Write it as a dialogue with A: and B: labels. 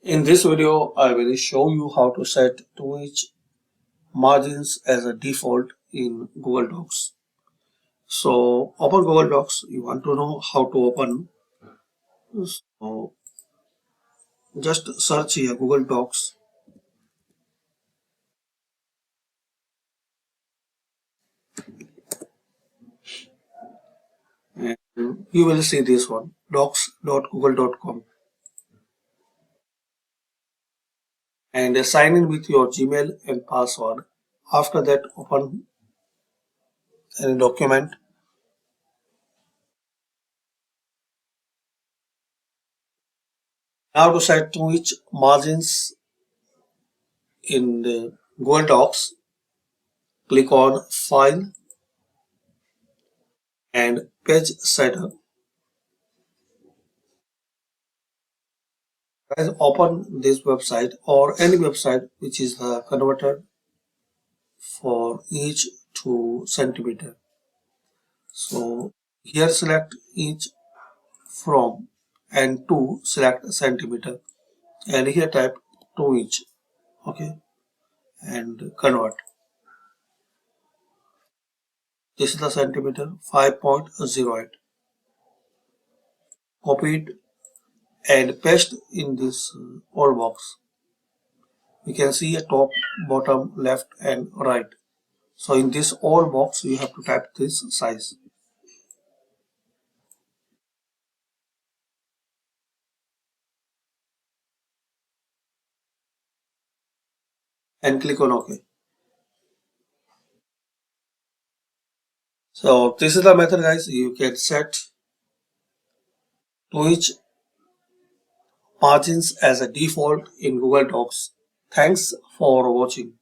A: In this video, I will show you how to set to each margins as a default in Google Docs. So open Google Docs. You want to know how to open. So just search here Google Docs and you will see this one docs.google.com and sign in with your Gmail and password. After that, open any document. Now to set to each margins in the Google Docs, click on File and Page Setup. Guys, open this website or any website which is converted for each to centimeter. So here select each from and to select centimeter and here type to each. Okay, and convert. This is the centimeter 5.08. Copy it and paste in this all box. We can see a top, bottom, left and right. So in this all box you have to type this size. And click on OK. So this is the method, guys. You can set to each margins as a default in Google Docs. Thanks for watching.